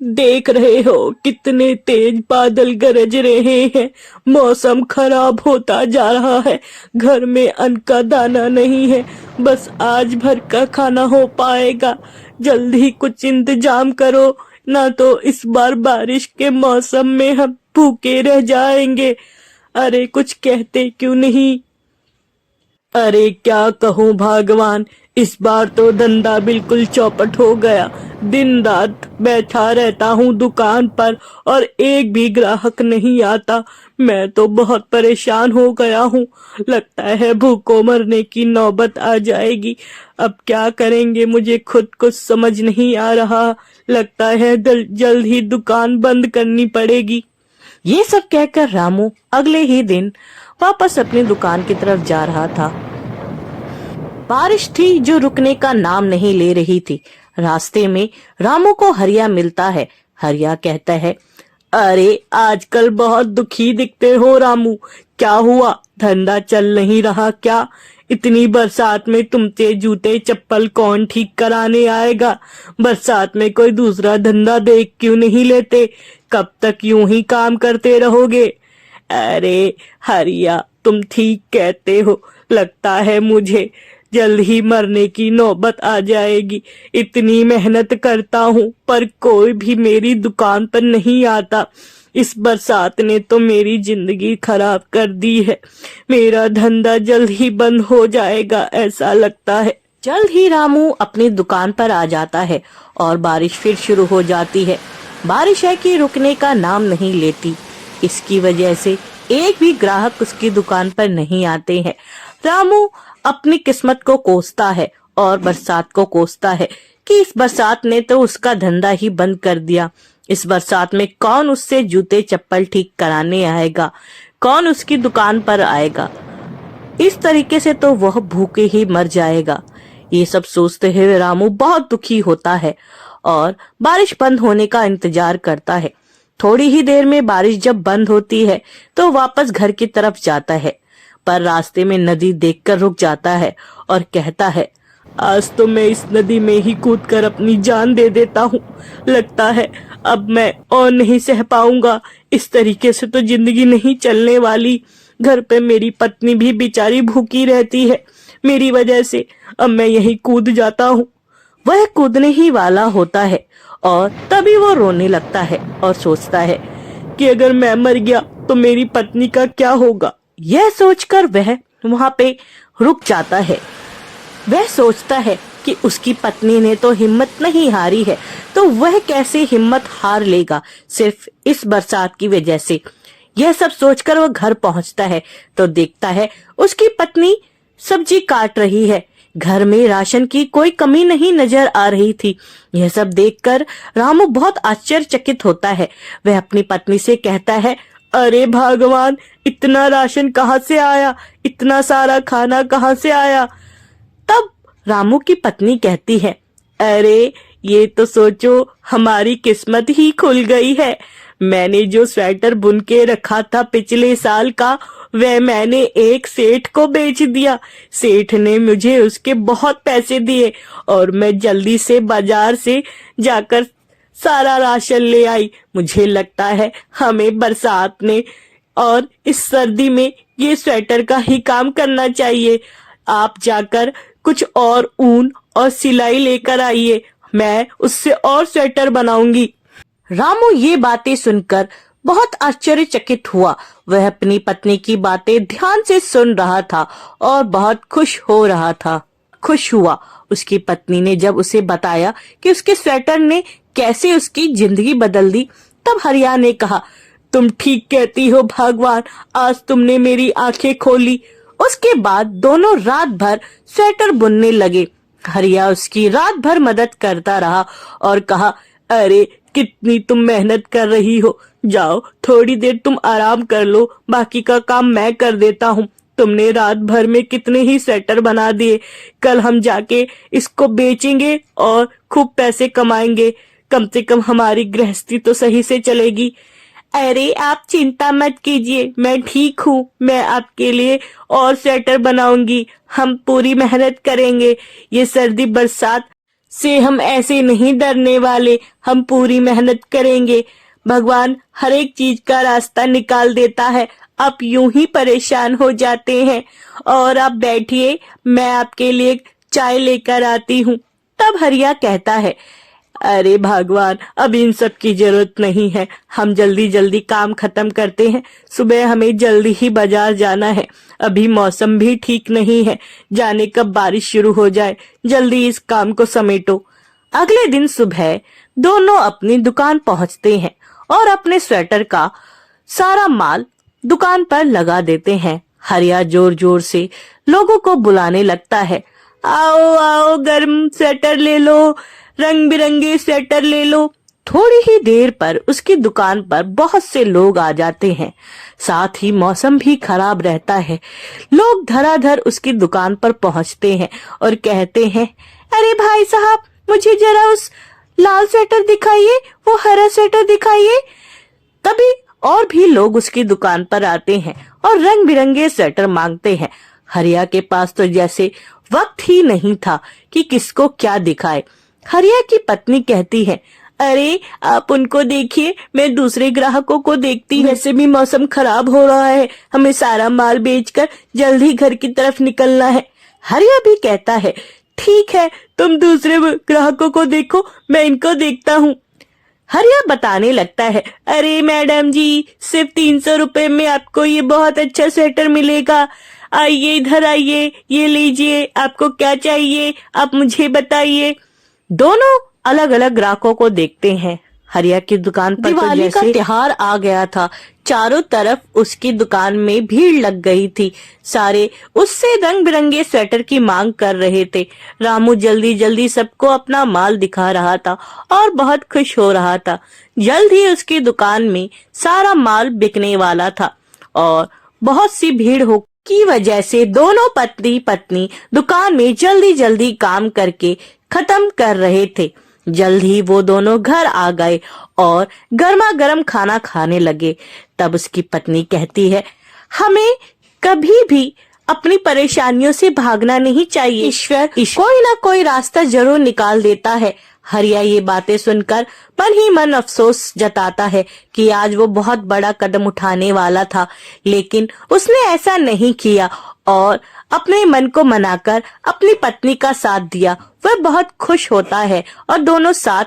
देख रहे हो कितने तेज बादल गरज रहे हैं। मौसम खराब होता जा रहा है। घर में अन्न का दाना नहीं है। बस आज भर का खाना हो पाएगा। जल्दी कुछ इंतजाम करो, ना तो इस बार बारिश के मौसम में हम भूखे रह जाएंगे। अरे कुछ कहते क्यों नहीं। अरे क्या कहूँ भगवान, इस बार तो धंधा बिल्कुल चौपट हो गया। दिन रात बैठा रहता हूँ दुकान पर और एक भी ग्राहक नहीं आता। मैं तो बहुत परेशान हो गया हूँ। लगता है भूखों मरने की नौबत आ जाएगी। अब क्या करेंगे मुझे खुद कुछ समझ नहीं आ रहा। लगता है जल्द ही दुकान बंद करनी पड़ेगी। ये सब कहकर रामू अगले ही दिन वापस अपनी दुकान की तरफ जा रहा था। बारिश थी जो रुकने का नाम नहीं ले रही थी। रास्ते में रामू को हरिया मिलता है। हरिया कहता है, अरे आजकल बहुत दुखी दिखते हो रामू। क्या हुआ, धंधा चल नहीं रहा क्या? इतनी बरसात में तुमसे जूते चप्पल कौन ठीक कराने आएगा? बरसात में कोई दूसरा धंधा देख क्यों नहीं लेते? कब तक यूं ही काम करते रहोगे? अरे हरिया, तुम ठीक कहते हो। लगता है मुझे जल्द ही मरने की नौबत आ जाएगी। इतनी मेहनत करता हूँ पर कोई भी मेरी दुकान पर नहीं आता। इस बरसात ने तो मेरी जिंदगी खराब कर दी है। मेरा धंधा जल्द ही बंद हो जाएगा ऐसा लगता है। जल्द ही रामू अपनी दुकान पर आ जाता है और बारिश फिर शुरू हो जाती है। बारिश है कि रुकने का नाम नहीं लेती। इसकी वजह से एक भी ग्राहक उसकी दुकान पर नहीं आते हैं। रामू अपनी किस्मत को कोसता है और बरसात को कोसता है कि इस बरसात ने तो उसका धंधा ही बंद कर दिया। इस बरसात में कौन उससे जूते चप्पल ठीक कराने आएगा? कौन उसकी दुकान पर आएगा? इस तरीके से तो वह भूखे ही मर जाएगा। ये सब सोचते हुए रामू बहुत दुखी होता है और बारिश बंद होने का इंतजार करता है। थोड़ी ही देर में बारिश जब बंद होती है तो वापस घर की तरफ जाता है, पर रास्ते में नदी देखकर रुक जाता है और कहता है, आज तो मैं इस नदी में ही कूदकर अपनी जान दे देता हूँ। लगता है अब मैं और नहीं सह पाऊंगा। इस तरीके से तो जिंदगी नहीं चलने वाली। घर पे मेरी पत्नी भी बेचारी भूखी रहती है मेरी वजह से। अब मैं यही कूद जाता हूँ। वह कूदने ही वाला होता है और तभी वो रोने लगता है और सोचता है कि अगर मैं मर गया तो मेरी पत्नी का क्या होगा। यह सोचकर वह वहां पे रुक जाता है। वह सोचता है कि उसकी पत्नी ने तो हिम्मत नहीं हारी है, तो वह कैसे हिम्मत हार लेगा सिर्फ इस बरसात की वजह से। यह सब सोचकर वह घर पहुंचता है तो देखता है उसकी पत्नी सब्जी काट रही है। घर में राशन की कोई कमी नहीं नजर आ रही थी। यह सब देखकर रामू बहुत आश्चर्यचकित होता है। वह अपनी पत्नी से कहता है, अरे भगवान, इतना राशन कहाँ से आया? इतना सारा खाना कहाँ से आया? तब रामू की पत्नी कहती है, अरे ये तो सोचो हमारी किस्मत ही खुल गई है। मैंने जो स्वेटर बुन के रखा था पिछले साल का, वह मैंने एक सेठ को बेच दिया। सेठ ने मुझे उसके बहुत पैसे दिए और मैं जल्दी से बाजार से जाकर सारा राशन ले आई। मुझे लगता है हमें बरसात में और इस सर्दी में ये स्वेटर का ही काम करना चाहिए। आप जाकर कुछ और ऊन और सिलाई लेकर आइए, मैं उससे और स्वेटर बनाऊंगी। रामू ये बातें सुनकर बहुत आश्चर्यचकित हुआ। वह अपनी पत्नी की बातें ध्यान से सुन रहा था और बहुत खुश हो रहा था। खुश हुआ उसकी पत्नी ने जब उसे बताया कि उसके स्वेटर ने कैसे उसकी जिंदगी बदल दी। तब हरिया ने कहा, तुम ठीक कहती हो भगवान, आज तुमने मेरी आंखें खोली। उसके बाद दोनों रात भर स्वेटर बुनने लगे। हरिया उसकी रात भर मदद करता रहा और कहा, अरे कितनी तुम मेहनत कर रही हो। जाओ थोड़ी देर तुम आराम कर लो, बाकी का काम मैं कर देता हूँ। तुमने रात भर में कितने ही स्वेटर बना दिए। कल हम जाके इसको बेचेंगे और खूब पैसे कमाएंगे। कम से कम हमारी गृहस्थी तो सही से चलेगी। अरे आप चिंता मत कीजिए, मैं ठीक हूँ। मैं आपके लिए और स्वेटर बनाऊंगी। हम पूरी मेहनत करेंगे। ये सर्दी बरसात से हम ऐसे नहीं डरने वाले, हम पूरी मेहनत करेंगे। भगवान हर एक चीज का रास्ता निकाल देता है। आप यूं ही परेशान हो जाते हैं। और आप बैठिए, मैं आपके लिए चाय लेकर आती हूँ। तब हरिया कहता है, अरे भगवान, अब इन सब की जरूरत नहीं है। हम जल्दी जल्दी काम खत्म करते हैं। सुबह हमें जल्दी ही बाजार जाना है। अभी मौसम भी ठीक नहीं है, जाने कब बारिश शुरू हो जाए। जल्दी इस काम को समेटो। अगले दिन सुबह दोनों अपनी दुकान पहुंचते हैं और अपने स्वेटर का सारा माल दुकान पर लगा देते हैं। हरिया जोर जोर से लोगों को बुलाने लगता है, आओ आओ, गर्म स्वेटर ले लो, रंग बिरंगे स्वेटर ले लो। थोड़ी ही देर पर उसकी दुकान पर बहुत से लोग आ जाते हैं। साथ ही मौसम भी खराब रहता है। लोग धड़ाधड़ उसकी दुकान पर पहुंचते हैं और कहते हैं, अरे भाई साहब, मुझे जरा उस लाल स्वेटर दिखाइए, वो हरा स्वेटर दिखाइए। तभी और भी लोग उसकी दुकान पर आते हैं और रंग बिरंगे स्वेटर मांगते हैं। हरिया के पास तो जैसे वक्त ही नहीं था कि किसको क्या दिखाए। हरिया की पत्नी कहती है, अरे आप उनको देखिए, मैं दूसरे ग्राहकों को देखती हूँ। वैसे भी मौसम खराब हो रहा है, हमें सारा माल बेचकर जल्द ही घर की तरफ निकलना है। हरिया भी कहता है, ठीक है, तुम दूसरे ग्राहकों को देखो, मैं इनको देखता हूँ। हरिया बताने लगता है, अरे मैडम जी, सिर्फ 300 रुपए में आपको ये बहुत अच्छा स्वेटर मिलेगा। आइए, इधर आइए, ये लीजिए, आपको क्या चाहिए आप मुझे बताइए। दोनों अलग अलग ग्राहकों को देखते हैं। हरिया की दुकान पर तो जैसे त्योहार आ गया था। चारों तरफ उसकी दुकान में भीड़ लग गई थी। सारे उससे रंग बिरंगे स्वेटर की मांग कर रहे थे। रामू जल्दी जल्दी सबको अपना माल दिखा रहा था और बहुत खुश हो रहा था। जल्द ही उसकी दुकान में सारा माल बिकने वाला था और बहुत सी भीड़ हो की वजह से दोनों पति पत्नी दुकान में जल्दी जल्दी काम करके खत्म कर रहे थे। जल्द ही वो दोनों घर आ गए और गर्मा गर्म खाना खाने लगे। तब उसकी पत्नी कहती है, हमें कभी भी अपनी परेशानियों से भागना नहीं चाहिए। ईश्वर कोई ना कोई रास्ता जरूर निकाल देता है। हरिया ये बातें सुनकर मन ही मन अफसोस जताता है कि आज वो बहुत बड़ा कदम उठाने वाला था, लेकिन उसने ऐसा नहीं किया और अपने मन को मनाकर अपनी पत्नी का साथ दिया। वह बहुत खुश होता है और दोनों साथ